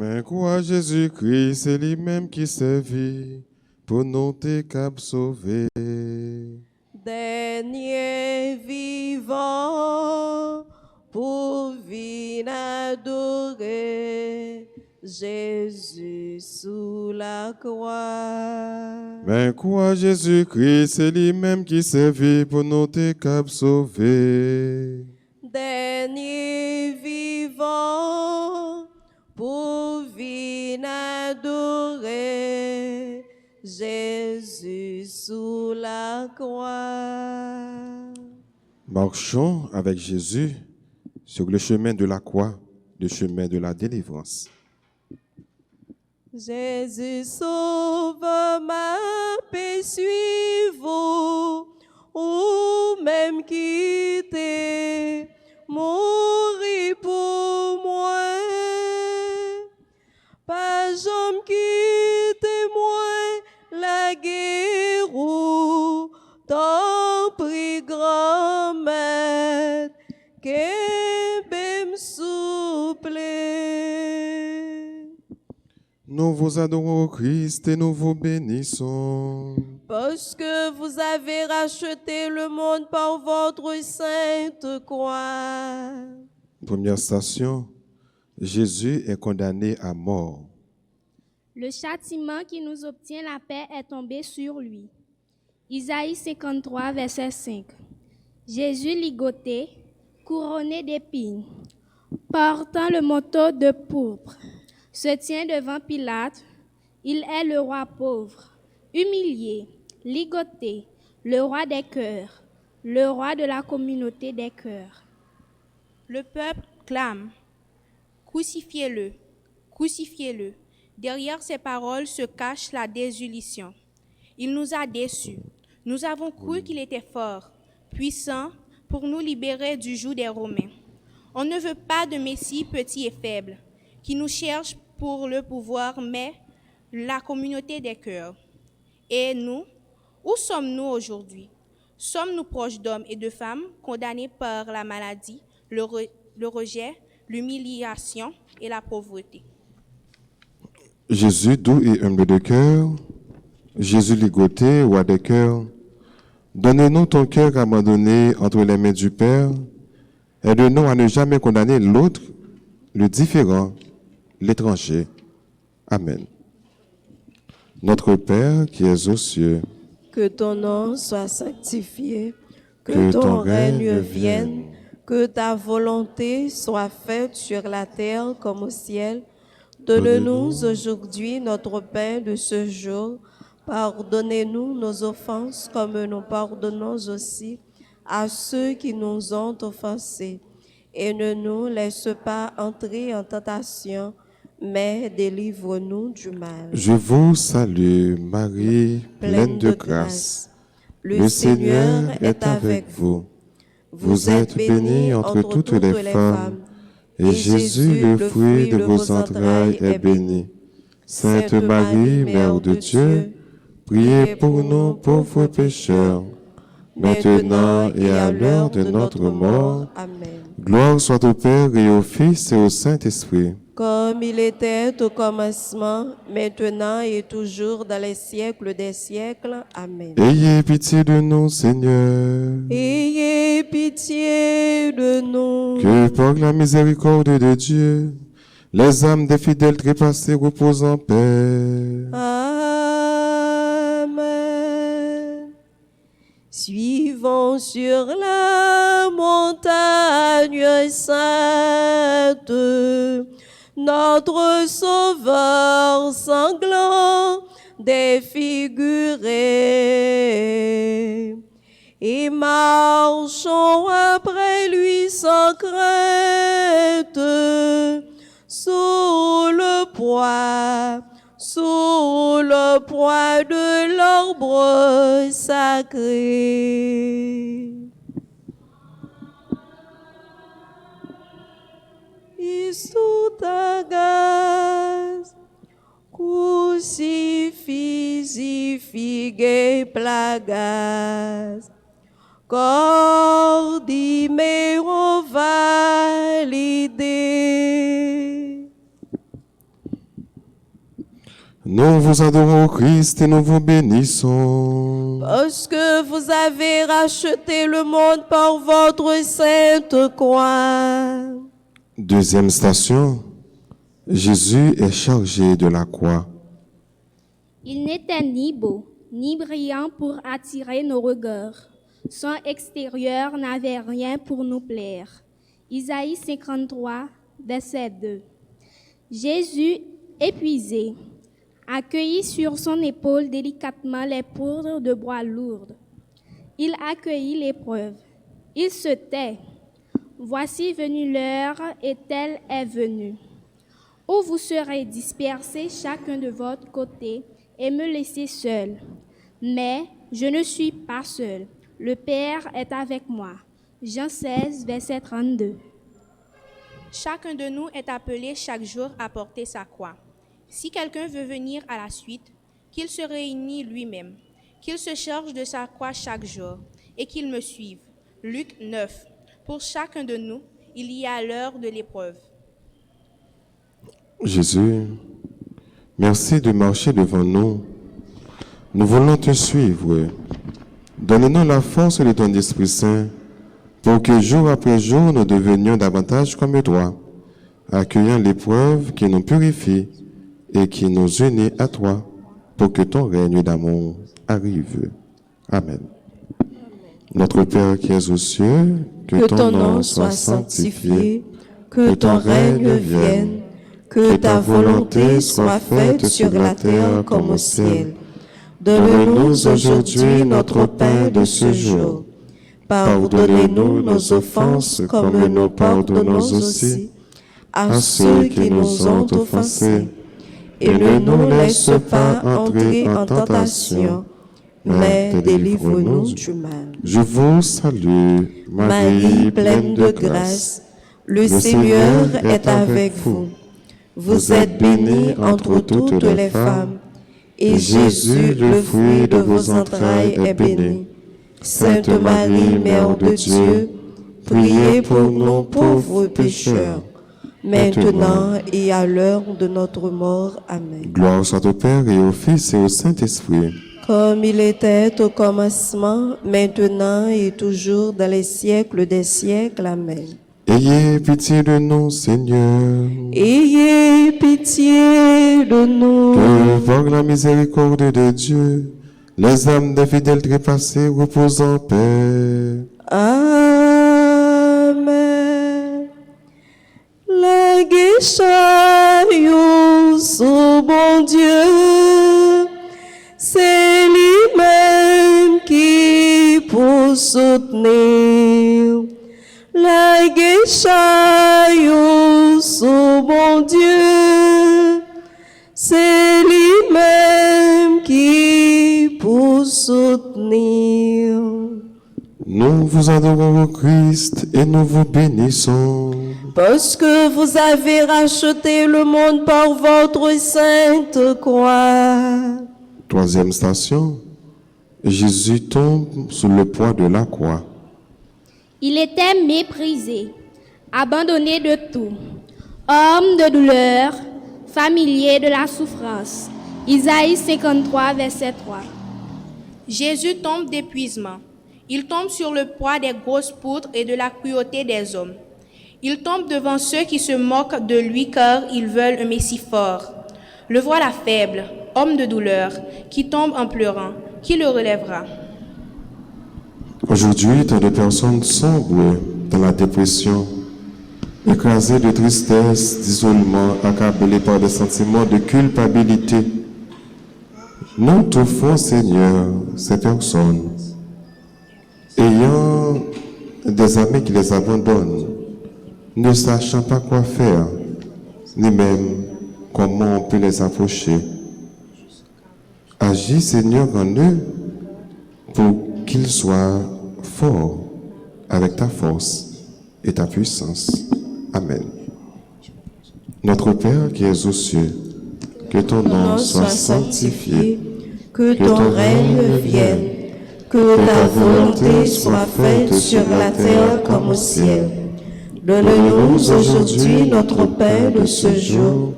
Mais quoi Jésus-Christ, c'est lui-même qui servit pour nous t'es cap sauver. Dernier vivant, pour venir adorer Jésus sous la croix. Mais quoi Jésus-Christ, c'est lui-même qui servit pour nous t'es cap sauver. Dernier vivant, pour venir adorer Jésus sous la croix. Marchons avec Jésus sur le chemin de la croix, le chemin de la délivrance. Jésus sauve ma paix, suivez-vous, ou même quitter, mourir pour moi. Pas jamais quitter moi, la guerre ou tant pris grand maître, que bem souple. Nous vous adorons, Christ, et nous vous bénissons. Parce que vous avez racheté le monde par votre sainte croix. Première station, Jésus est condamné à mort. Le châtiment qui nous obtient la paix est tombé sur lui. Isaïe 53, verset 5. Jésus ligoté, couronné d'épines, portant le manteau de pourpre, se tient devant Pilate. Il est le roi pauvre, humilié, ligoté, le roi des cœurs, le roi de la communauté des cœurs. Le peuple clame, crucifiez-le, crucifiez-le. Derrière ces paroles se cache la désillusion. Il nous a déçus. Nous avons cru qu'il était fort, puissant, pour nous libérer du joug des Romains. On ne veut pas de Messie petit et faible, qui nous cherche pour le pouvoir, mais la communauté des cœurs. Et nous, où sommes-nous aujourd'hui? Sommes-nous proches d'hommes et de femmes condamnés par la maladie, le rejet, l'humiliation et la pauvreté? Jésus doux et humble de cœur, Jésus ligoté, roi des cœurs, donne-nous ton cœur abandonné entre les mains du Père. Aide-nous à ne jamais condamner l'autre, le différent, l'étranger. Amen. Notre Père qui es aux cieux, Que ton nom soit sanctifié, que ton règne vienne, que ta volonté soit faite sur la terre comme au ciel. Donne-nous aujourd'hui notre pain de ce jour. Pardonnez-nous nos offenses comme nous pardonnons aussi à ceux qui nous ont offensés. Et ne nous laisse pas entrer en tentation, mais délivre-nous du mal. je vous salue, Marie, pleine de grâce. Le Seigneur est avec vous. Vous êtes bénie entre toutes les femmes, et Jésus, le fruit de vos entrailles, est béni. Sainte Marie, Mère de Dieu, priez pour nous pauvres pécheurs, maintenant et à l'heure de notre mort. Amen. Gloire soit au Père et au Fils et au Saint-Esprit. Comme il était au commencement, maintenant et toujours dans les siècles des siècles. Amen. Ayez pitié de nous, Seigneur. Ayez pitié de nous. Que par la miséricorde de Dieu, les âmes des fidèles trépassés reposent en paix. Amen. Suivons sur la montagne sainte notre Sauveur sanglant défiguré. Et marchons après lui sans crainte, sous le poids de l'arbre sacré. Et sous ta grâce, crucifix figue plagas, cordimero validé. Nous vous adorons, Christ, et nous vous bénissons. Parce que vous avez racheté le monde par votre sainte croix. Deuxième station, Jésus est chargé de la croix. Il n'était ni beau, ni brillant pour attirer nos regards. Son extérieur n'avait rien pour nous plaire. Isaïe 53, verset 2. Jésus, épuisé, accueillit sur son épaule délicatement les poudres de bois lourdes. Il accueillit l'épreuve. Il se tait. Voici venue l'heure et telle est venue, où vous serez dispersés chacun de votre côté et me laisser seul. Mais je ne suis pas seul. Le Père est avec moi. Jean 16, verset 32. Chacun de nous est appelé chaque jour à porter sa croix. Si quelqu'un veut venir à la suite, qu'il se réunisse lui-même, qu'il se charge de sa croix chaque jour et qu'il me suive. Luc 9. Pour chacun de nous, il y a l'heure de l'épreuve. Jésus, merci de marcher devant nous. Nous voulons te suivre. Donne-nous la force de ton Esprit Saint pour que jour après jour nous devenions davantage comme toi, accueillant l'épreuve qui nous purifie et qui nous unit à toi pour que ton règne d'amour arrive. Amen. Notre Père qui es aux cieux, que ton nom soit sanctifié, que ton règne vienne, que ta volonté soit faite sur la terre comme au ciel. Donne-nous aujourd'hui notre pain de ce jour. Pardonnez-nous nos offenses comme nous pardonnons aussi à ceux qui nous ont offensés. Et ne nous laisse pas entrer en tentation, mais délivre-nous du mal. Je vous salue, Marie, pleine de grâce, le Seigneur est avec vous. Vous êtes bénie entre toutes les femmes, et Jésus, le fruit de vos entrailles, est béni. Sainte Marie, Mère de Dieu, priez pour nous pauvres pécheurs, maintenant et à l'heure de notre mort. Amen. Gloire soit au Père et au Fils et au Saint-Esprit. Comme il était au commencement, maintenant et toujours dans les siècles des siècles. Amen. Ayez pitié de nous, Seigneur. Ayez pitié de nous. Que par la miséricorde de Dieu, les âmes des fidèles trépassés reposent en paix. Amen. La guéchailleuse au bon Dieu, c'est lui-même qui peut soutenir. La guéchailleuse au bon Dieu, c'est lui-même qui peut soutenir. Nous vous adorons, Christ, et nous vous bénissons. Parce que vous avez racheté le monde par votre sainte croix. Troisième station, Jésus tombe sous le poids de la croix. Il était méprisé, abandonné de tout, homme de douleur, familier de la souffrance. Isaïe 53, verset 3. Jésus tombe d'épuisement. Il tombe sur le poids des grosses poutres et de la cruauté des hommes. Il tombe devant ceux qui se moquent de lui car ils veulent un Messie fort. Le voilà faible, homme de douleur, qui tombe en pleurant. Qui le relèvera? Aujourd'hui, tant de personnes sombrent dans la dépression, écrasées de tristesse, d'isolement, accablées par des sentiments de culpabilité. Nous t'offrons, Seigneur, ces personnes, ayant des amis qui les abandonnent, ne sachant pas quoi faire, ni même comment on peut les approcher. Agis, Seigneur, en eux pour qu'ils soient forts avec ta force et ta puissance. Amen. Notre Père qui es aux cieux, que ton nom soit sanctifié, que ton règne vienne, que ta volonté soit faite sur la terre comme au ciel. Donne-nous aujourd'hui notre pain de ce jour.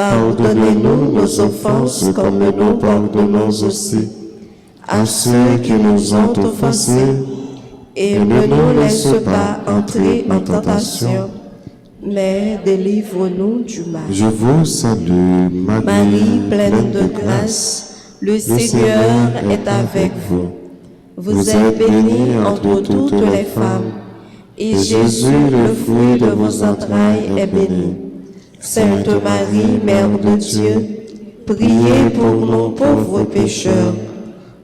Pardonnez-nous nos offenses comme nous pardonnons aussi à ceux qui nous ont offensés, et ne nous laisse pas entrer en tentation, mais délivre-nous du mal. Je vous salue, Marie, pleine de grâce, le Seigneur est avec vous. Vous êtes bénie entre toutes les femmes, et Jésus, le fruit de vos entrailles, est béni. Sainte Marie, Mère de Dieu, priez pour nous pauvres pécheurs,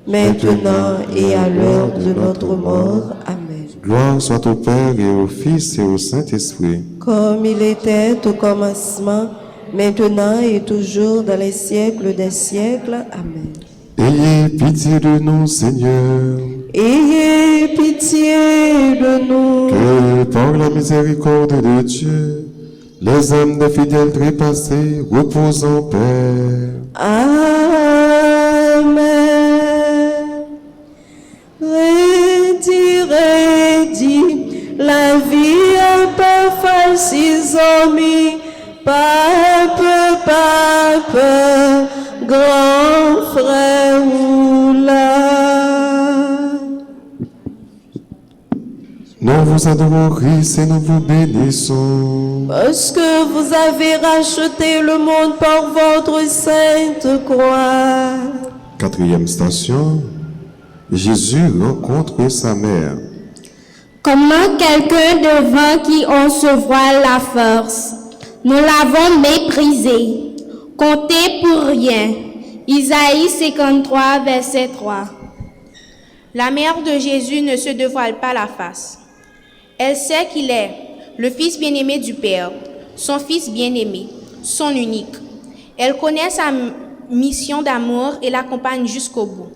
maintenant et à l'heure de notre mort. Amen. Gloire soit au Père et au Fils et au Saint-Esprit. Comme il était au commencement, maintenant et toujours dans les siècles des siècles. Amen. Ayez pitié de nous, Seigneur, Ayez pitié de nous. que par la miséricorde de Dieu, les âmes des fidèles trépassés reposent en paix. Amen. Redis, la vie a pas facile, amis, pape, grand frère ou là. Nous vous adorons, Christ, et nous vous bénissons. Parce que vous avez racheté le monde par votre sainte croix. Quatrième station, Jésus rencontre sa mère. Comment quelqu'un devant qui on se voit la force? Nous l'avons méprisé, compté pour rien. Isaïe 53, verset 3. La mère de Jésus ne se dévoile pas la face. Elle sait qu'il est le Fils bien-aimé du Père, son Fils bien-aimé, son unique. Elle connaît sa mission d'amour et l'accompagne jusqu'au bout.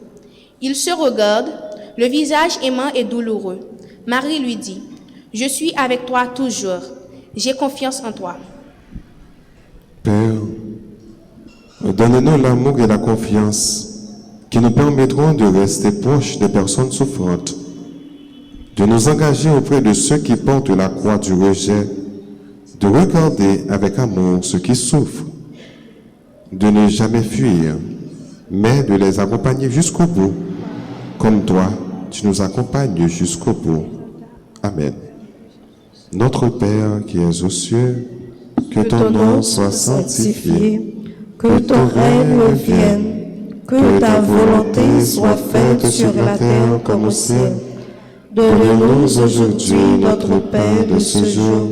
Ils se regardent, le visage aimant et douloureux. Marie lui dit, « Je suis avec toi toujours. J'ai confiance en toi. » Père, donne-nous l'amour et la confiance qui nous permettront de rester proches des personnes souffrantes, de nous engager auprès de ceux qui portent la croix du rejet, de regarder avec amour ceux qui souffrent, de ne jamais fuir, mais de les accompagner jusqu'au bout, comme toi, tu nous accompagnes jusqu'au bout. Amen. Notre Père qui es aux cieux, que ton nom soit sanctifié, que ton règne vienne, que ta volonté soit faite sur la terre comme au ciel. Donne-nous aujourd'hui notre pain de ce jour.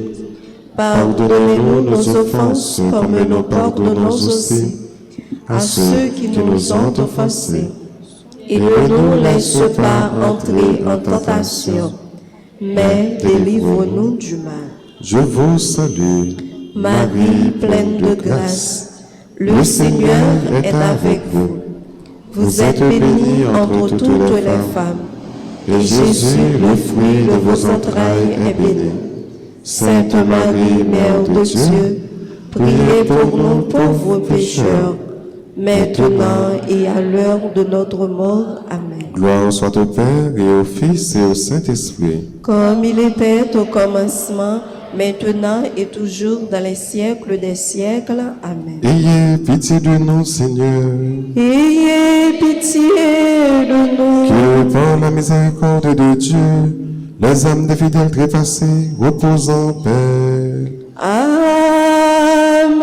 Pardonnez-nous nos offenses comme nous pardonnons aussi à ceux qui nous ont offensés. Et ne nous laisse pas entrer en tentation, mais délivre-nous du mal. Je vous salue, Marie, pleine de grâce, le Seigneur est avec vous. Vous êtes bénie entre toutes les femmes, et Jésus, le fruit de vos entrailles, est béni. Sainte Marie, Mère de Dieu, priez pour nous pauvres pécheurs, maintenant et à l'heure de notre mort. Amen. gloire soit au Père et au Fils et au Saint-Esprit. Comme il était au commencement, maintenant et toujours dans les siècles des siècles. Amen. Ayez pitié de nous, Seigneur, Ayez pitié de nous. que par la miséricorde de Dieu, les âmes des fidèles trépassés reposent en paix. Amen.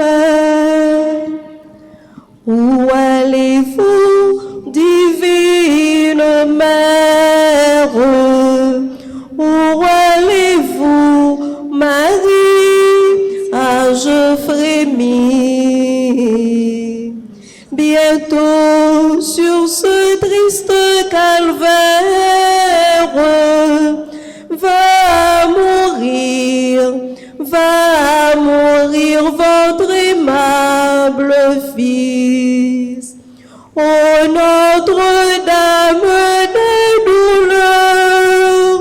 Où allez-vous, divine Mère? Où allez-vous, Marie? Ah, je frémis. Bientôt sur ce triste calvaire va mourir votre aimable Fils. Ô Notre-Dame des douleurs,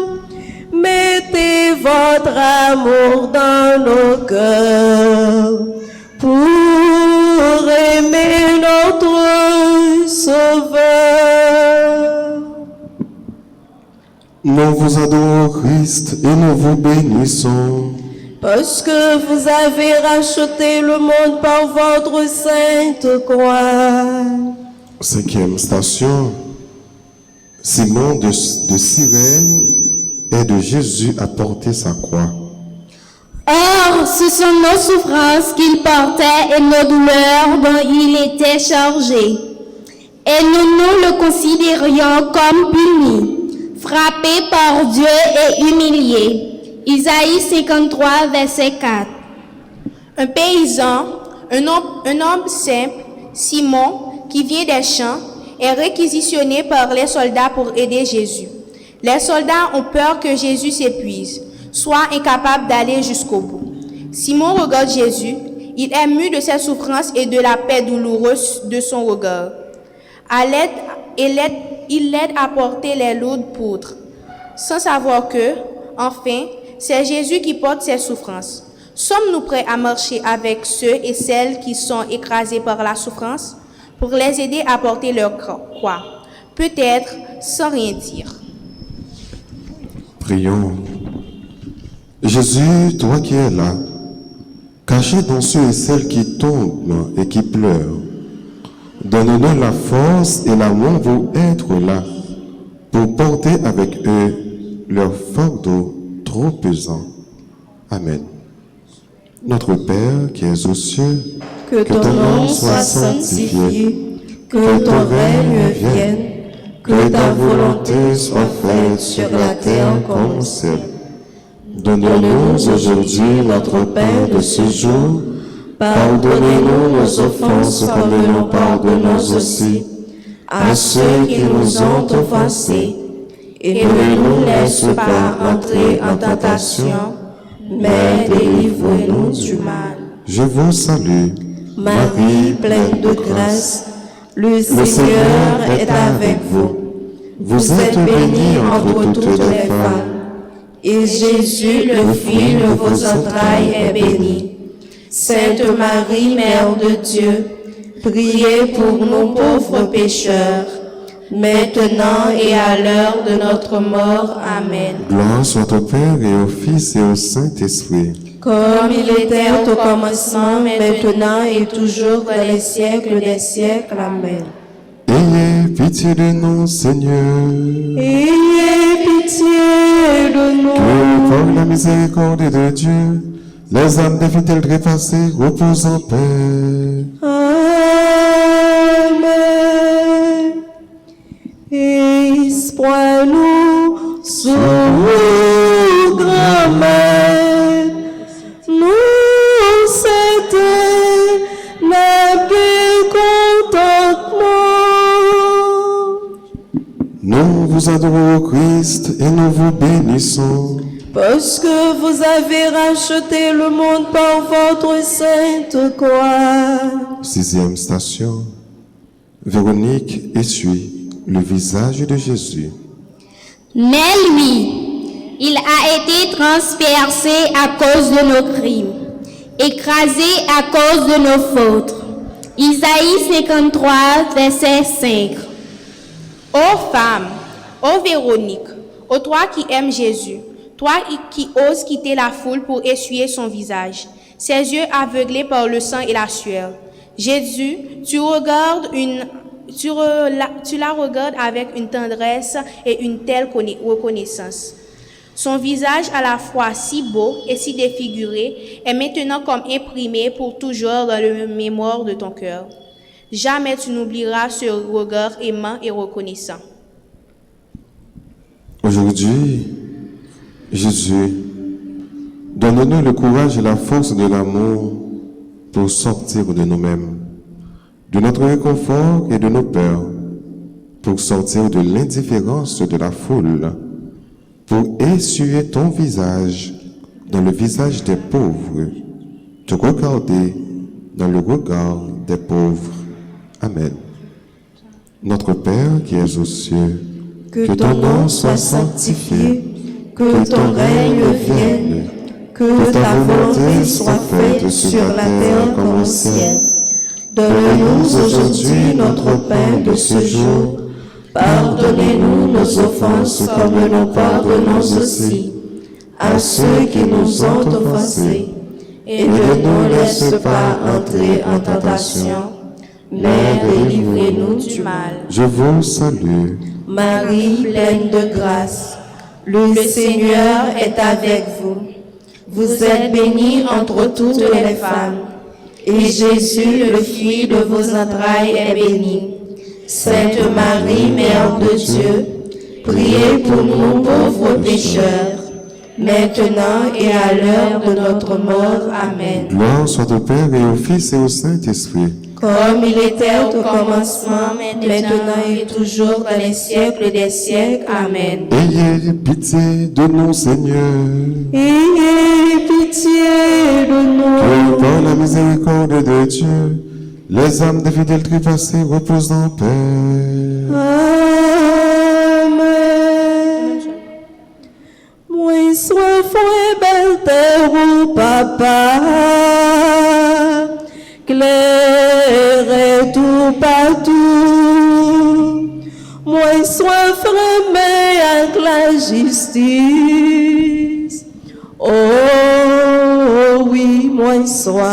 mettez votre amour dans nos cœurs pour aimer notre Sauveur. Nous vous adorons, Christ, et nous vous bénissons. Parce que vous avez racheté le monde par votre sainte croix. Cinquième station, Simon de Cyrène aide Jésus à porter sa croix. Or, ce sont nos souffrances qu'il portait et nos douleurs dont il était chargé. Et nous le considérions comme puni, frappé par Dieu et humilié. Isaïe 53, verset 4. Un paysan, un homme simple, Simon, qui vient des champs, est réquisitionné par les soldats pour aider Jésus. Les soldats ont peur que Jésus s'épuise, soit incapable d'aller jusqu'au bout. Simon regarde Jésus, il est mu de ses souffrances et de la paix douloureuse de son regard. Il l'aide à porter les lourdes poutres, sans savoir que, enfin, c'est Jésus qui porte ses souffrances. Sommes-nous prêts à marcher avec ceux et celles qui sont écrasés par la souffrance pour les aider à porter leur croix, peut-être sans rien dire? Prions. Jésus, toi qui es là, caché dans ceux et celles qui tombent et qui pleurent, donne-nous la force et l'amour pour être là, pour porter avec eux leur fardeau trop pesant. Amen. Notre Père qui es aux cieux, Que ton nom soit sanctifié, que ton règne vienne, que ta volonté soit faite sur la terre comme au ciel. Donne-nous aujourd'hui notre pain de ce jour. Pardonnez-nous nos offenses comme nous pardonnons aussi à ceux qui nous ont offensés. Et ne nous laisse pas entrer en tentation, mais délivre-nous du mal. je vous salue. Marie, pleine de grâce, le Seigneur est avec vous. Vous êtes bénie entre toutes les femmes, et Jésus, le fruit de vos entrailles, est béni. Sainte Marie, Mère de Dieu, priez pour nous pauvres pécheurs, maintenant et à l'heure de notre mort. Amen. Gloire soit au Père et au Fils et au Saint-Esprit. Comme il était au commencement, maintenant et toujours dans les siècles des siècles. Amen. Ayez pitié de nous, Seigneur. Ayez pitié de nous. Que par la miséricorde de Dieu, les âmes des fidèles trépassés reposent en paix. Amen. Espoir-nous sous grand-mère, nous c'était la paix contentement. Nous vous adorons au Christ et nous vous bénissons. Parce que vous avez racheté le monde par votre sainte croix. Sixième station. Véronique essuie le visage de Jésus. Mais lui, il a été transpercé à cause de nos crimes, écrasé à cause de nos fautes. Isaïe 53, verset 5. Ô femme, ô Véronique, ô toi qui aimes Jésus, toi qui oses quitter la foule pour essuyer son visage, ses yeux aveuglés par le sang et la sueur. Jésus, tu la regardes avec une tendresse et une telle reconnaissance. Son visage à la fois si beau et si défiguré est maintenant comme imprimé pour toujours dans la mémoire de ton cœur. Jamais tu n'oublieras ce regard aimant et reconnaissant. Aujourd'hui, Jésus, donne-nous le courage et la force de l'amour pour sortir de nous-mêmes, de notre réconfort et de nos peurs, pour sortir de l'indifférence de la foule, pour essuyer ton visage dans le visage des pauvres, te regarder dans le regard des pauvres. Amen. Notre Père qui es aux cieux, que ton nom soit sanctifié, que ton règne vienne, que ta volonté soit faite sur la terre comme au ciel. Donne-nous aujourd'hui notre pain de ce jour. Pardonnez-nous nos offenses comme nous pardonnons aussi à ceux qui nous ont offensés, et ne nous laisse pas entrer en tentation, mais délivrez-nous du mal. Je vous salue, Marie, pleine de grâce, le Seigneur est avec vous. Vous êtes bénie entre toutes les femmes, et Jésus, le fruit de vos entrailles, est béni. Sainte Marie, Mère de Dieu, priez pour nous pauvres pécheurs, maintenant et à l'heure de notre mort. Amen. gloire soit au Père et au Fils et au Saint-Esprit. Comme il était au commencement, maintenant et toujours dans les siècles des siècles. Amen. Ayez pitié de nous, Seigneur, Ayez pitié de nous. que par la miséricorde de Dieu, les âmes des fidèles trépassés reposent en paix. Amen. Moi soif et belle terre au papa, clair et tout partout. Moi soif remet avec la justice. Oh oui, moi soif.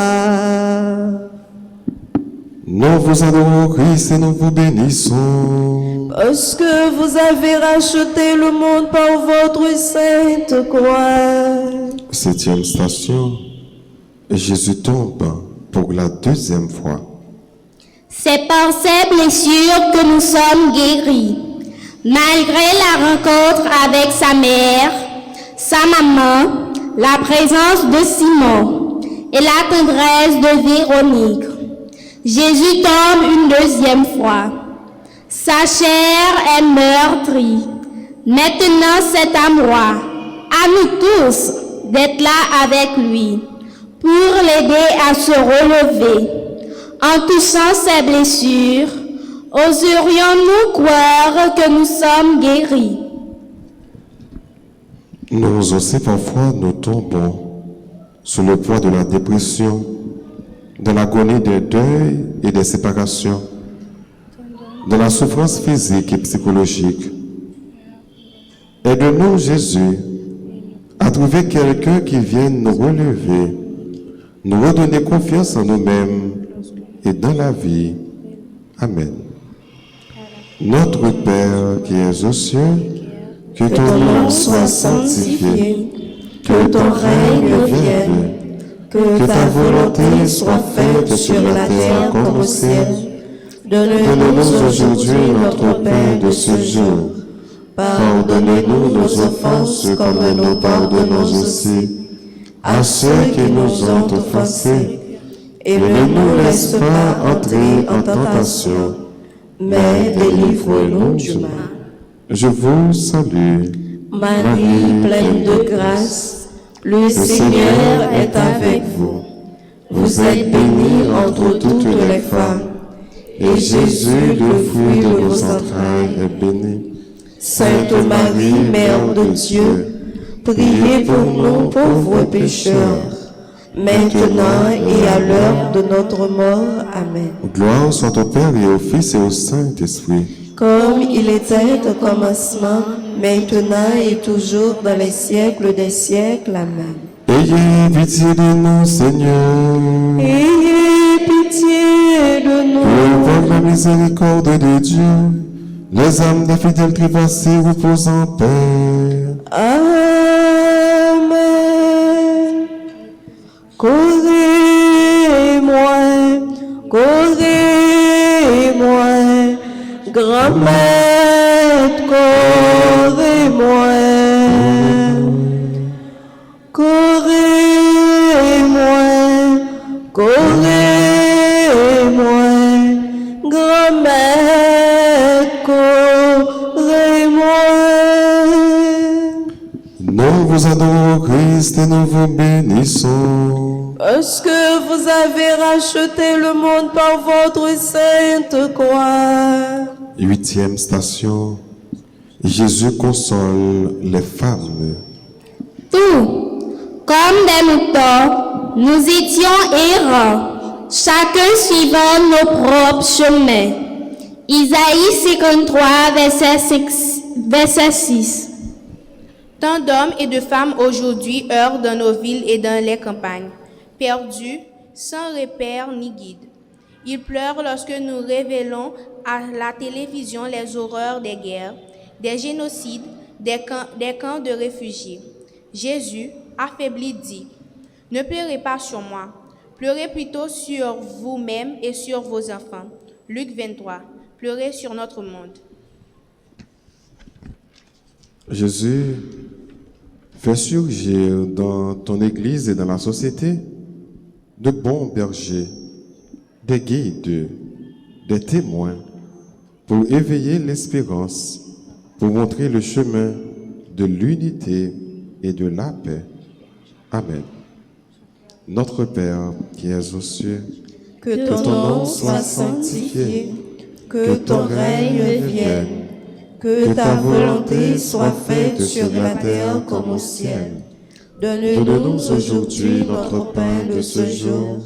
Nous vous adorons, Christ, et nous vous bénissons. Parce que vous avez racheté le monde par votre sainte croix. 7e station. Jésus tombe pour la 2e fois. C'est par ces blessures que nous sommes guéris. Malgré la rencontre avec sa mère, sa maman, la présence de Simon et la tendresse de Véronique, Jésus tombe une 2e fois. Sa chair est meurtrie. Maintenant, c'est à moi, à nous tous, d'être là avec lui, pour l'aider à se relever. En touchant ses blessures, oserions-nous croire que nous sommes guéris? Nous aussi, parfois, nous tombons sous le poids de la dépression, de l'agonie des deuils et des séparations, de la souffrance physique et psychologique. Aide-nous, Jésus, à trouver quelqu'un qui vienne nous relever, nous redonner confiance en nous-mêmes et dans la vie. Amen. Notre Père qui es aux cieux, que ton nom soit sanctifié, que ton règne vienne, que ta volonté soit faite sur la terre comme au ciel. Donne-nous aujourd'hui notre pain de ce jour. Pardonne-nous nos offenses comme nous pardonnons aussi à ceux qui nous ont offensés. Et ne nous laisse pas entrer en tentation, mais délivre-nous du mal. Je vous salue, Marie, pleine de grâce, le Seigneur est avec vous. Vous êtes bénie entre toutes les femmes, et Jésus, le fruit de vos entrailles, est béni. Sainte Marie, Mère de Dieu, priez pour nous pauvres pécheurs, maintenant et à l'heure de notre mort. Amen. Gloire soit au Père et au Fils et au Saint-Esprit. Comme il était au commencement, maintenant et toujours dans les siècles des siècles. Amen. Ayez pitié de nous, Seigneur, Ayez pitié de nous. que par la miséricorde de Dieu, les âmes des fidèles trépassés reposent en paix. Amen. Correz-moi, grand maître, correz-moi. Correz-moi, grand maître, correz-moi. Nous vous adorons, Christ, et nous vous bénissons. Parce que vous avez racheté le monde par votre sainte croix. 8e station. Jésus console les femmes. Tout, comme des moutons, nous étions errants, chacun suivant nos propres chemins. Isaïe 53, verset 6. Tant d'hommes et de femmes aujourd'hui errent dans nos villes et dans les campagnes, perdus, sans repère ni guide. Ils pleurent lorsque nous révélons à la télévision les horreurs des guerres, des génocides, des camps de réfugiés. Jésus, affaibli, dit « Ne pleurez pas sur moi, pleurez plutôt sur vous-même et sur vos enfants. » Luc 23, pleurez sur notre monde. Jésus, fais surgir dans ton Église et dans la société de bons bergers, des guides, des témoins, pour éveiller l'espérance, pour montrer le chemin de l'unité et de la paix. Amen. Notre Père qui es aux cieux, que ton nom soit sanctifié, que ton règne vienne, que ta volonté soit faite sur la terre comme au ciel. Donne-nous aujourd'hui notre pain de ce jour.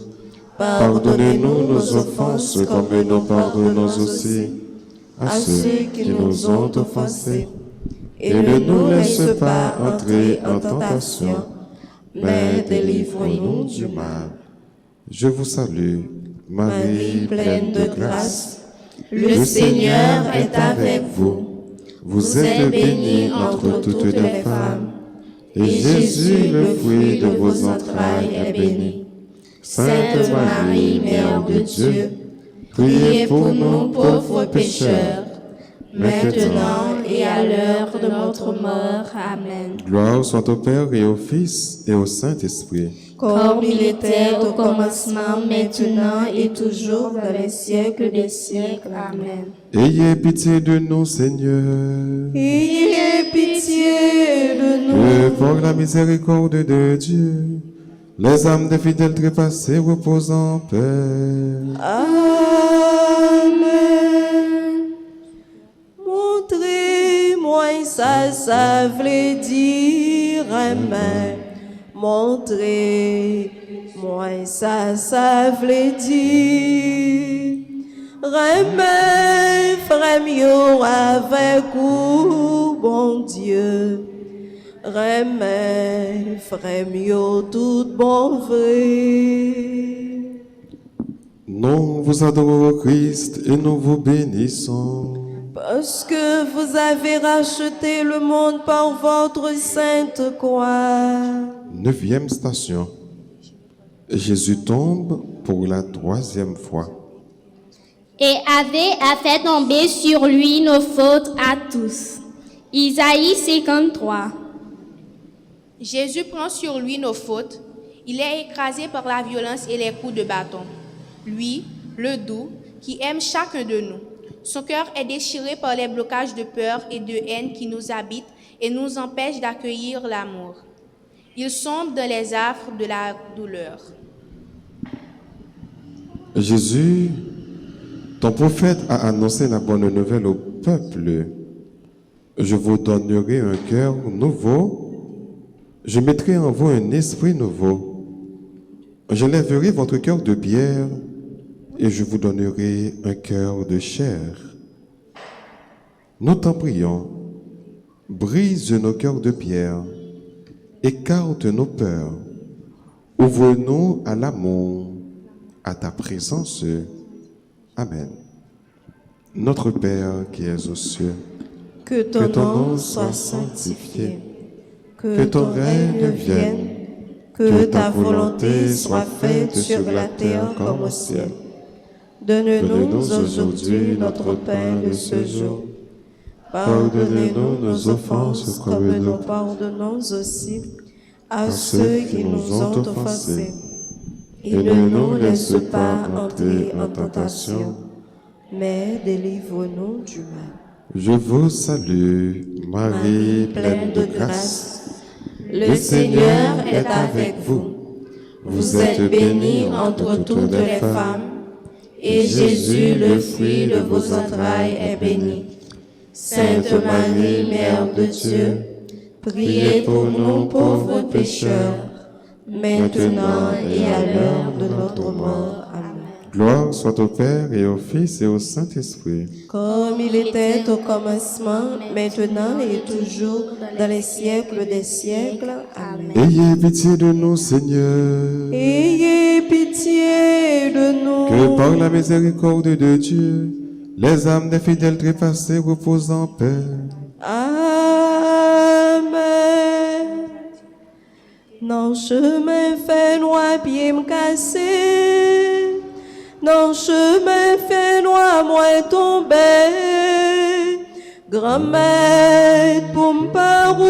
Pardonnez-nous nos offenses comme nous pardonnons aussi à ceux qui nous ont offensés. Et ne nous laisse pas entrer en tentation, mais délivre-nous du mal. Je vous salue, Marie, pleine de grâce. Le Seigneur est avec vous. Vous êtes bénie entre toutes les femmes, et Jésus, le fruit de vos entrailles, est béni. Sainte Marie, Mère de Dieu, priez pour nous pauvres pécheurs, maintenant et à l'heure de notre mort. Amen. Gloire soit au Père et au Fils et au Saint-Esprit. Comme il était au commencement, maintenant et toujours dans les siècles des siècles. Amen. Ayez pitié de nous, Seigneur. Ayez pitié de nous. Que pour la miséricorde de Dieu, les âmes des fidèles trépassés reposent en paix. Amen. Montrez-moi ça veut dire amen. Montrez-moi ça veut dire amen. Frère mieux avec vous, bon Dieu. Remets, frère mieux, tout bon vrai. Nous vous adorons, Christ, et nous vous bénissons. Parce que vous avez racheté le monde par votre sainte croix. 9e station. Jésus tombe pour la 3e fois. Et avait fait tomber sur lui nos fautes à tous. Isaïe 53. Jésus prend sur lui nos fautes. Il est écrasé par la violence et les coups de bâton. Lui, le doux, qui aime chacun de nous. Son cœur est déchiré par les blocages de peur et de haine qui nous habitent et nous empêchent d'accueillir l'amour. Il sombre dans les affres de la douleur. Jésus, ton prophète a annoncé la bonne nouvelle au peuple. Je vous donnerai un cœur nouveau. Je mettrai en vous un esprit nouveau. Je lèverai votre cœur de pierre et je vous donnerai un cœur de chair. Nous t'en prions. Brise nos cœurs de pierre. Écarte nos peurs. Ouvre-nous à l'amour, à ta présence. Amen. Notre Père qui es aux cieux, que ton nom soit sanctifié. Que ton règne vienne, que ta volonté soit faite sur la terre comme au ciel. Donne-nous aujourd'hui notre pain de ce jour. Pardonnez-nous nos offenses comme nous pardonnons aussi à ceux qui nous ont offensés. Et ne nous laisse pas entrer en tentation, mais délivre-nous du mal. Je vous salue, Marie, pleine de grâce. Le Seigneur est avec vous. Vous êtes bénie entre toutes les femmes, et Jésus, le fruit de vos entrailles, est béni. Sainte Marie, Mère de Dieu, priez pour nous pauvres pécheurs, maintenant et à l'heure de notre mort. Amen. Gloire soit au Père et au Fils et au Saint-Esprit. Comme il était au commencement, maintenant et toujours, dans les siècles des siècles. Amen. Ayez pitié de nous, Seigneur, Ayez pitié de nous. que par la miséricorde de Dieu, les âmes des fidèles trépassés reposent en paix. Amen. Non chemin fait noir pied me casser. Non chemin fait noir moi tomber. Grand-mère pour me pas rouler.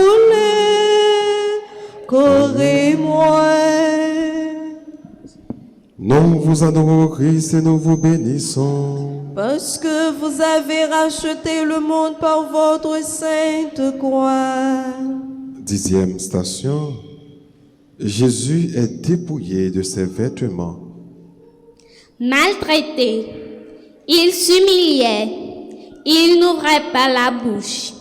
Correz-moi. Nous vous adorons, Christ, et nous vous bénissons. Parce que vous avez racheté le monde par votre sainte croix. 10e station. Jésus est dépouillé de ses vêtements. Maltraité, il s'humiliait, il n'ouvrait pas la bouche.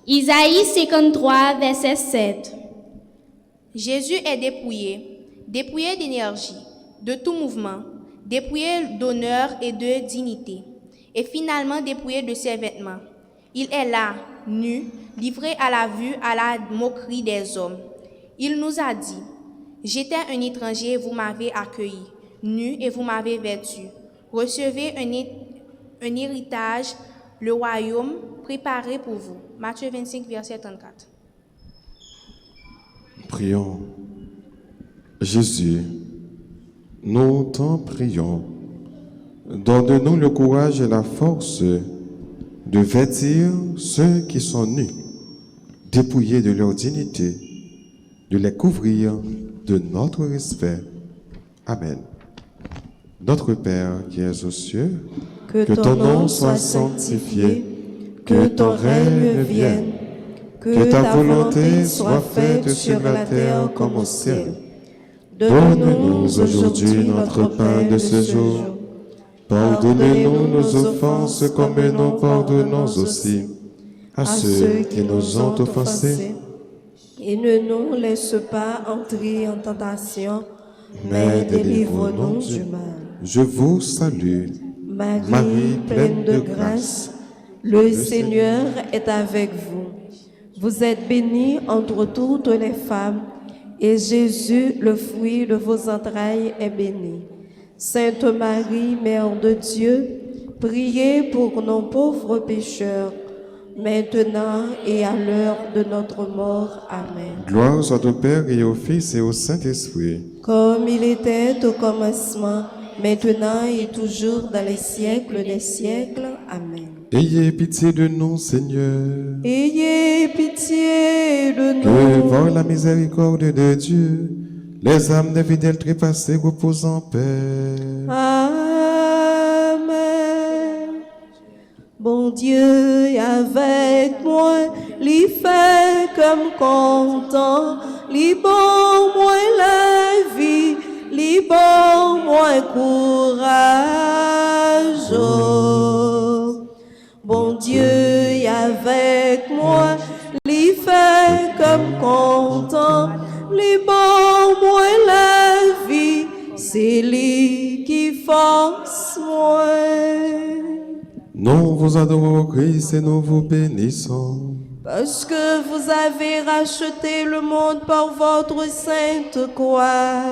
Isaïe 53, verset 7. Jésus est dépouillé, dépouillé d'énergie, de tout mouvement, dépouillé d'honneur et de dignité, et finalement dépouillé de ses vêtements. Il est là, nu, livré à la vue, à la moquerie des hommes. Il nous a dit, « J'étais un étranger, vous m'avez accueilli, nu et vous m'avez vêtu. Recevez un héritage, le royaume préparé pour vous. » Matthieu 25, verset 34. Prions. Jésus, nous t'en prions. Donne-nous le courage et la force de vêtir ceux qui sont nus, dépouillés de leur dignité, de les couvrir de notre respect. Amen. Notre Père qui es aux cieux, Que ton nom soit sanctifié, que ton règne vienne, que ta volonté soit faite sur la terre comme au ciel. donne-nous aujourd'hui notre pain de ce jour. Pardonnez-nous nos offenses comme nous pardonnons aussi à ceux qui nous ont offensés. Et ne nous laisse pas entrer en tentation, mais délivre-nous du mal. Je vous salue, Marie, pleine de grâce, le Seigneur est avec vous. Vous êtes bénie entre toutes les femmes, et Jésus, le fruit de vos entrailles, est béni. Sainte Marie, Mère de Dieu, priez pour nos pauvres pécheurs, maintenant et à l'heure de notre mort. Amen. gloire soit au Père et au Fils et au Saint-Esprit. Comme il était au commencement, maintenant et toujours dans les siècles des siècles. Amen. Ayez pitié de nous, Seigneur, Ayez pitié de que nous. par la miséricorde de Dieu, les âmes des fidèles trépassés reposent en paix. Amen. Bon Dieu est avec moi, l'y fait comme content, l'y bon moi la vie, l'y bon moi courage. Bon Dieu est avec moi, l'y fait comme content, l'y bon moi la vie, c'est lui qui force moi. Nous vous adorons, Christ, et nous vous bénissons. Parce que vous avez racheté le monde par votre sainte croix.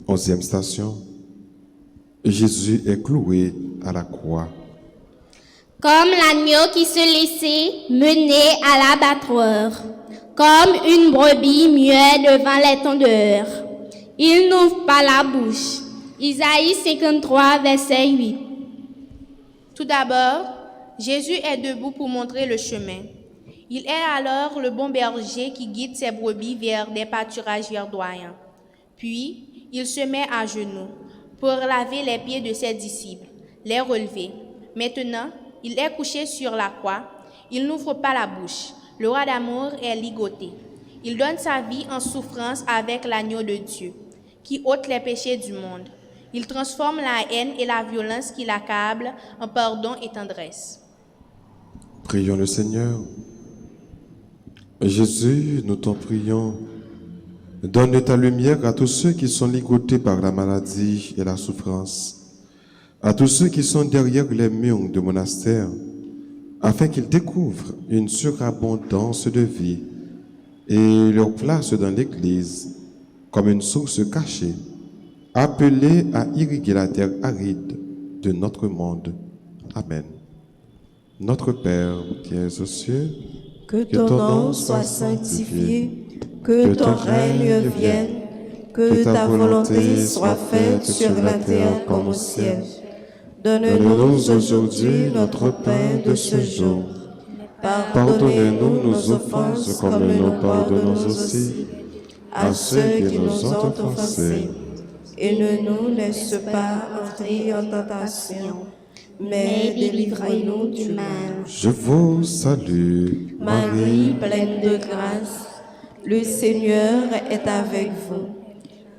11e station. Jésus est cloué à la croix. Comme l'agneau qui se laissait mener à l'abattoir, comme une brebis muette devant les tondeurs. Il n'ouvre pas la bouche. Isaïe 53, verset 8. Tout d'abord, Jésus est debout pour montrer le chemin. Il est alors le bon berger qui guide ses brebis vers des pâturages verdoyants. Puis, il se met à genoux pour laver les pieds de ses disciples, les relever. Maintenant, il est couché sur la croix. Il n'ouvre pas la bouche. Le roi d'amour est ligoté. Il donne sa vie en souffrance avec l'agneau de Dieu, qui ôte les péchés du monde. Il transforme la haine et la violence qui l'accablent en pardon et tendresse. Prions le Seigneur. Jésus, nous t'en prions. Donne ta lumière à tous ceux qui sont ligotés par la maladie et la souffrance. à tous ceux qui sont derrière les murs du monastère, afin qu'ils découvrent une surabondance de vie et leur place dans l'Église comme une source cachée, appelée à irriguer la terre aride de notre monde. Amen. Notre Père qui es aux cieux, que ton nom soit sanctifié, que ton règne vienne, que ta volonté soit faite sur la terre comme au ciel. Donne-nous aujourd'hui notre pain de ce jour. Pardonnez-nous nos offenses comme nous pardonnons aussi à ceux qui nous ont offensés. Et ne nous laisse pas entrer en tentation, mais délivre-nous du mal. je vous salue, Marie, pleine de grâce, le Seigneur est avec vous.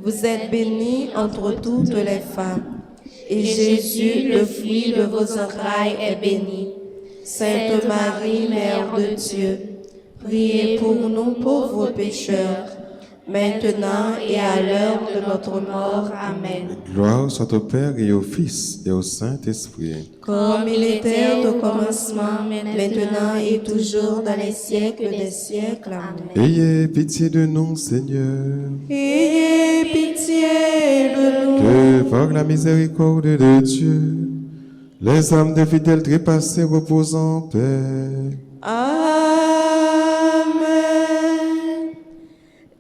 Vous êtes bénie entre toutes les femmes, et Jésus, le fruit de vos entrailles, est béni. Sainte Marie, Mère de Dieu, priez pour nous pauvres pécheurs, maintenant et à l'heure de notre mort. Amen. Gloire soit au Père et au Fils et au Saint-Esprit. Comme il était au commencement, maintenant et toujours dans les siècles des siècles. Amen. Ayez pitié de nous, Seigneur, Ayez pitié de nous. que par la miséricorde de Dieu, les âmes des fidèles trépassés reposent en paix. Amen.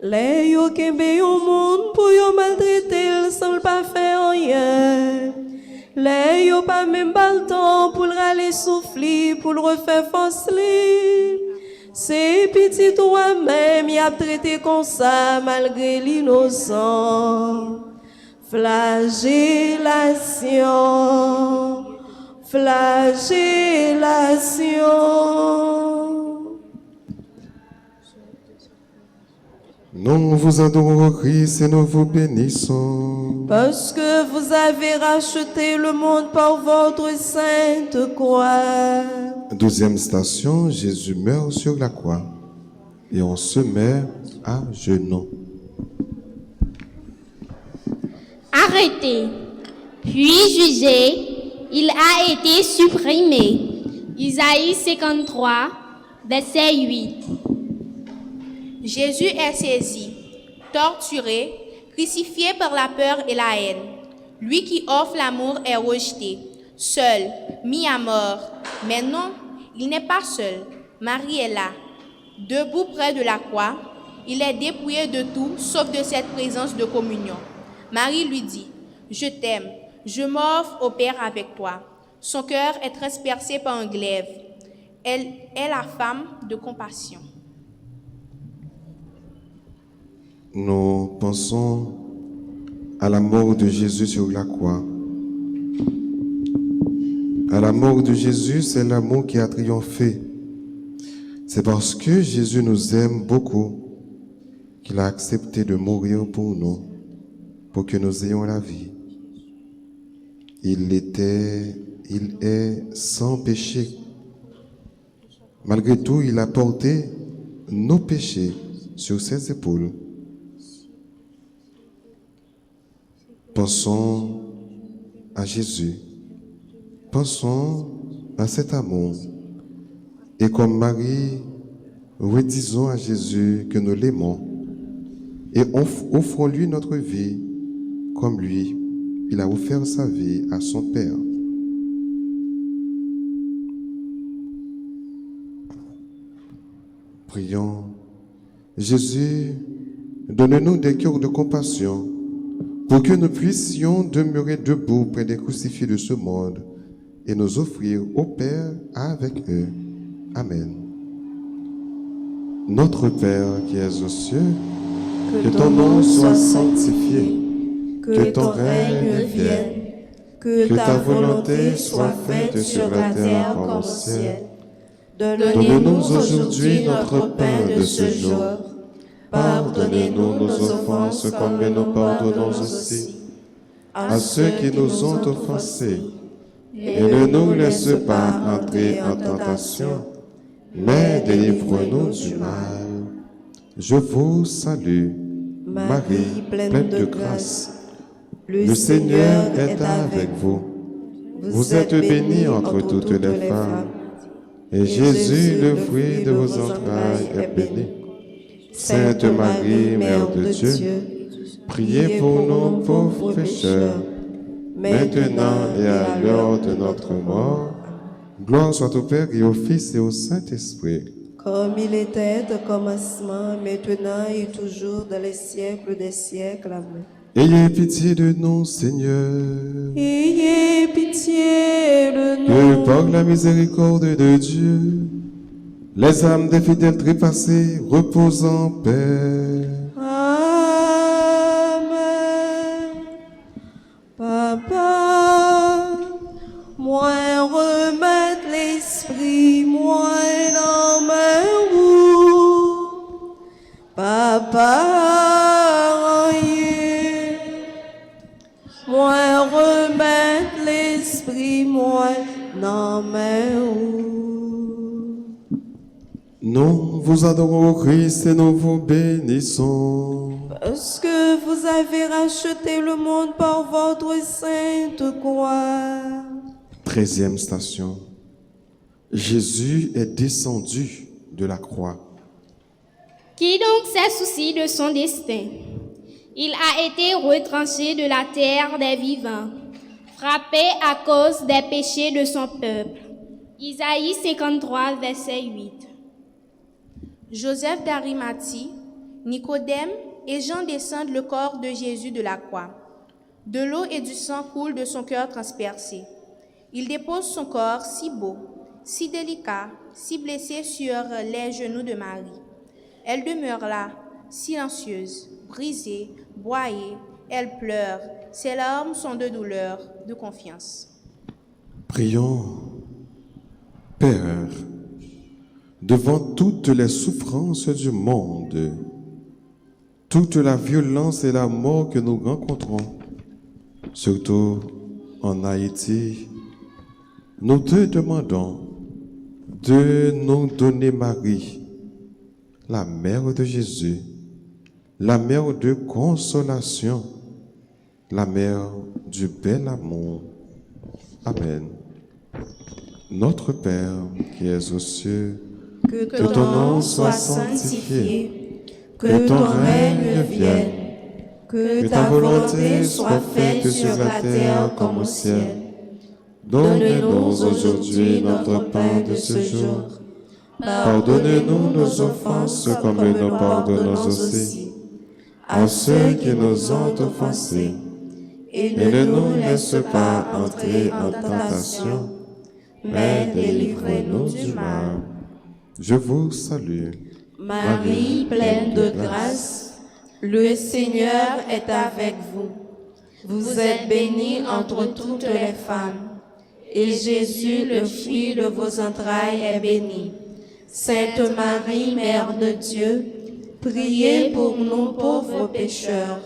Les yo kembe yon moun pou yo maltraiter sans pas faire rien. Les yo pas même pas le temps pour le râler souffler, pour le refaire forcer. C'est petit toi-même y a traité comme ça malgré l'innocent. Flagellation. Flagellation. Nous vous adorons, Christ, et nous vous bénissons. Parce que vous avez racheté le monde par votre sainte croix. 12e station, Jésus meurt sur la croix et on se met à genoux. Arrêté, puis jugé, il a été supprimé. Isaïe 53, verset 8. Jésus est saisi, torturé, crucifié par la peur et la haine. Lui qui offre l'amour est rejeté, seul, mis à mort. Mais non, il n'est pas seul. Marie est là, debout près de la croix. Il est dépouillé de tout, sauf de cette présence de communion. Marie lui dit, « Je t'aime, je m'offre au Père avec toi. » Son cœur est transpercé par un glaive. Elle est la femme de compassion. Nous pensons à la mort de Jésus sur la croix. À la mort de Jésus, c'est l'amour qui a triomphé. C'est parce que Jésus nous aime beaucoup qu'il a accepté de mourir pour nous, pour que nous ayons la vie. Il est sans péché. Malgré tout, il a porté nos péchés sur ses épaules. Pensons à Jésus. Pensons à cet amour. Et comme Marie, redisons à Jésus que nous l'aimons et offrons-lui notre vie comme lui, il a offert sa vie à son Père. Prions. Jésus, donne-nous des cœurs de compassion pour que nous puissions demeurer debout près des crucifiés de ce monde et nous offrir au Père avec eux. Amen. Notre Père qui es aux cieux, que ton nom soit sanctifié, que ton règne vienne, que ta volonté soit faite sur la terre comme au ciel. Donne-nous aujourd'hui notre pain de ce jour. Pardonnez-nous nos offenses comme nous pardonnons aussi à ceux qui nous ont offensés. Et ne nous laisse pas entrer en tentation, mais délivre-nous du mal. Je vous salue, Marie, pleine de grâce. Le Seigneur est avec vous. Vous êtes bénie entre toutes les femmes, et Jésus, le fruit de vos entrailles, est béni. Sainte Marie, Mère de Dieu, priez pour nous pauvres pécheurs, maintenant et à l'heure de notre mort. Gloire soit au Père et au Fils et au Saint-Esprit. Comme il était au commencement, maintenant et toujours, dans les siècles des siècles. Amen. Ayez pitié de nous, Seigneur, Ayez pitié de que nous. par la miséricorde de Dieu, les âmes des fidèles trépassés reposent en paix. Amen. Papa, moi remettre l'esprit, moi dans ma roue. Papa, moi remettre l'esprit, moi dans ma roue. Nous vous adorons, Christ, et nous vous bénissons. Parce que vous avez racheté le monde par votre sainte croix. 13e station. Jésus est descendu de la croix. Qui donc s'est soucié de son destin? Il a été retranché de la terre des vivants, frappé à cause des péchés de son peuple. Isaïe 53, verset 8. Joseph d'Arimathie, Nicodème et Jean descendent le corps de Jésus de la croix. De l'eau et du sang coulent de son cœur transpercé. Ils déposent son corps si beau, si délicat, si blessé sur les genoux de Marie. Elle demeure là, silencieuse, brisée, broyée. Elle pleure. Ses larmes sont de douleur, de confiance. Prions. Père, devant toutes les souffrances du monde, toute la violence et la mort que nous rencontrons, surtout en Haïti, nous te demandons de nous donner Marie, la mère de Jésus, la mère de consolation, la mère du bel amour. Amen. Notre Père qui es aux cieux, Que ton nom soit sanctifié, que ton règne vienne, que ta volonté soit faite sur la terre comme au ciel. Donne-nous aujourd'hui notre pain de ce jour. Pardonne-nous nos offenses comme nous pardonnons aussi à ceux qui nous ont offensés. Et ne nous laisse pas entrer en tentation, mais délivrez-nous du mal. Je vous salue. Marie, pleine de grâce, le Seigneur est avec vous. Vous êtes bénie entre toutes les femmes, et Jésus, le fruit de vos entrailles, est béni. Sainte Marie, Mère de Dieu, priez pour nous pauvres pécheurs,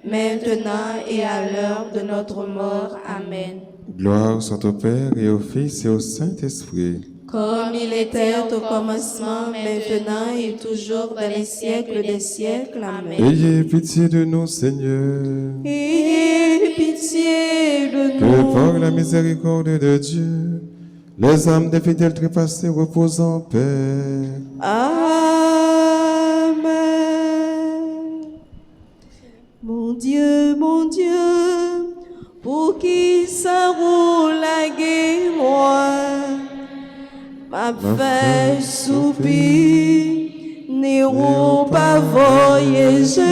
maintenant et à l'heure de notre mort. Amen. Gloire soit au Père et au Fils et au Saint-Esprit. Comme il était au commencement, maintenant et toujours dans les siècles des siècles. Amen. Ayez pitié de nous, Seigneur, Ayez pitié de que nous. par la miséricorde de Dieu, les âmes des fidèles trépassés reposent en paix. Amen. Mon Dieu, pour qui ça roule la guerre, moi, m'a fait soupir, n'iro pas voyager,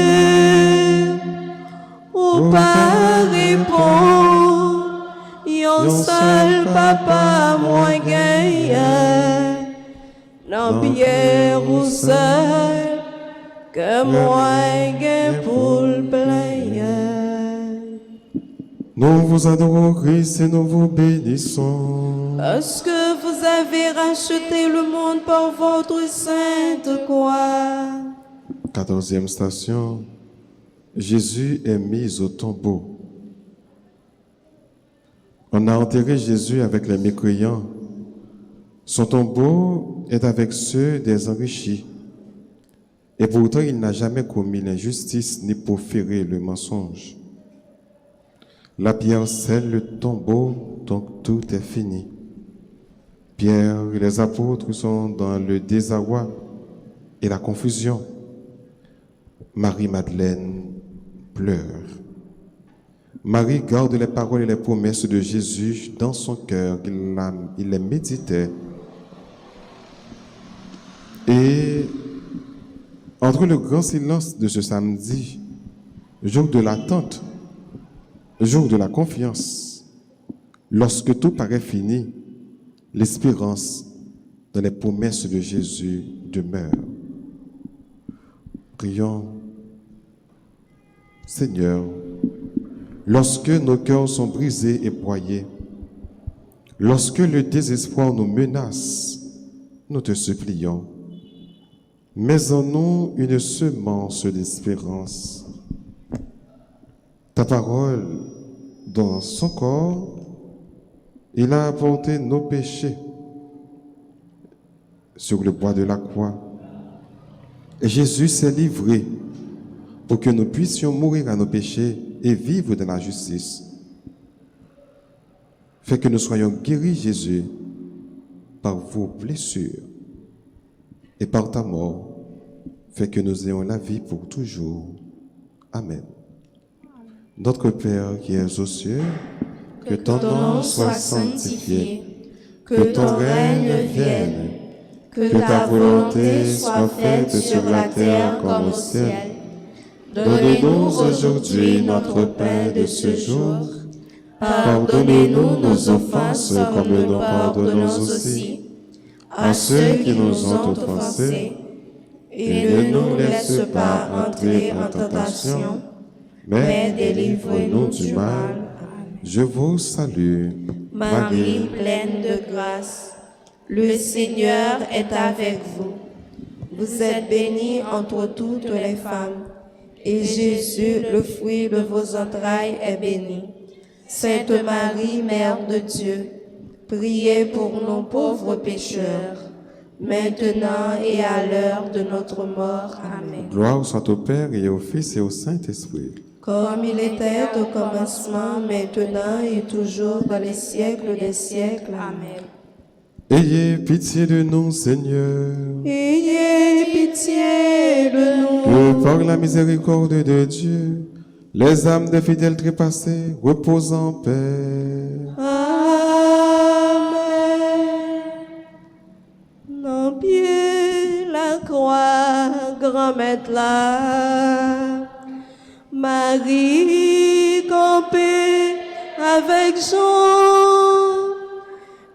ou pas répondre, yon seul papa moins gagnant, non pierre ou seul, que moi gagne pour le player. Nous vous adorons, Christ, et nous vous bénissons. Parce que vous avez racheté le monde par votre sainte croix. 14e station. Jésus est mis au tombeau. On a enterré Jésus avec les mécréants. Son tombeau est avec ceux des enrichis. Et pourtant, il n'a jamais commis l'injustice ni proféré le mensonge. La pierre scelle le tombeau, donc tout est fini. Pierre et les apôtres sont dans le désarroi et la confusion. Marie-Madeleine pleure. Marie garde les paroles et les promesses de Jésus dans son cœur. Il les méditait. Et entre le grand silence de ce samedi, jour de l'attente, jour de la confiance, lorsque tout paraît fini, l'espérance dans les promesses de Jésus demeure. Prions. Seigneur, lorsque nos cœurs sont brisés et broyés, lorsque le désespoir nous menace, nous te supplions, mets en nous une semence d'espérance. Ta parole, dans son corps, il a apporté nos péchés sur le bois de la croix. Et Jésus s'est livré pour que nous puissions mourir à nos péchés et vivre dans la justice. Fais que nous soyons guéris, Jésus, par vos blessures et par ta mort. Fais que nous ayons la vie pour toujours. Amen. Notre Père qui es aux cieux, que ton nom soit sanctifié, que ton règne vienne, que ta volonté soit faite sur la terre comme au ciel. Donne-nous aujourd'hui notre pain de ce jour. Pardonnez-nous nos offenses comme nous pardonnons aussi à ceux qui nous ont offensés. Et ne nous laisse pas entrer en tentation, mais délivre-nous du mal. Je vous salue, Marie, pleine de grâce, le Seigneur est avec vous. Vous êtes bénie entre toutes les femmes, et Jésus, le fruit de vos entrailles, est béni. Sainte Marie, Mère de Dieu, priez pour nous pauvres pécheurs, maintenant et à l'heure de notre mort. Amen. Gloire soit au Père et au Fils et au Saint-Esprit. Comme il était au commencement, maintenant et toujours dans les siècles des siècles. Amen. Ayez pitié de nous, Seigneur. Ayez pitié de nous. Que par la miséricorde de Dieu, les âmes des fidèles trépassés reposent en paix. Amen. N'empiez la croix, grand maître là. Marie campée avec Jean,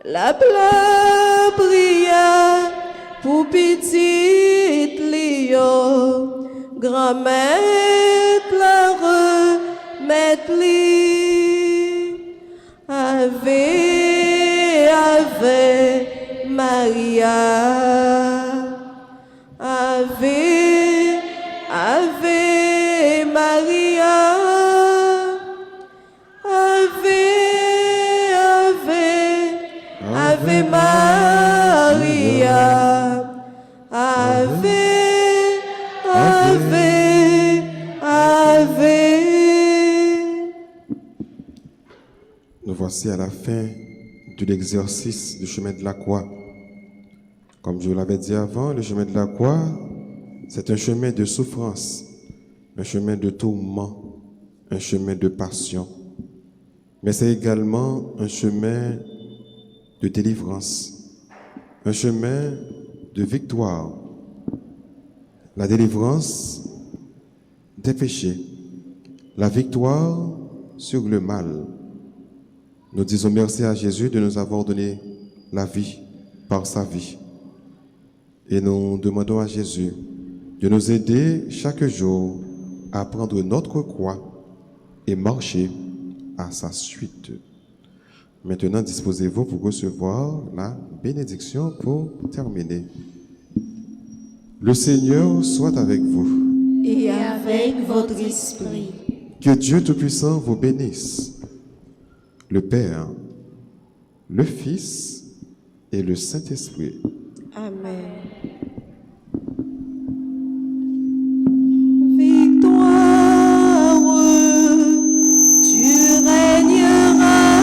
la pleure pria pour petite Léo, grand maître la remettre li. Ave, Ave Maria, Ave, Ave Maria, Ave, Ave, Ave Maria, Ave, Ave, Ave. Nous voici à la fin de l'exercice du chemin de la croix. Comme je vous l'avais dit avant, le chemin de la croix, c'est un chemin de souffrance, un chemin de tourment, un chemin de passion. Mais c'est également un chemin de délivrance, un chemin de victoire. La délivrance des péchés, la victoire sur le mal. Nous disons merci à Jésus de nous avoir donné la vie par sa vie. Et nous demandons à Jésus de nous aider chaque jour à prendre notre croix et marcher à sa suite. Maintenant, disposez-vous pour recevoir la bénédiction pour terminer. Le Seigneur soit avec vous. Et avec votre esprit. Que Dieu Tout-Puissant vous bénisse, le Père, le Fils et le Saint-Esprit. Amen. Victoire, tu régneras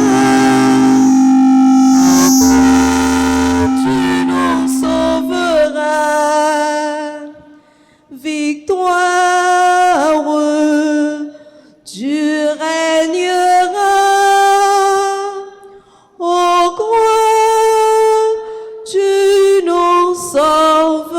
sauve.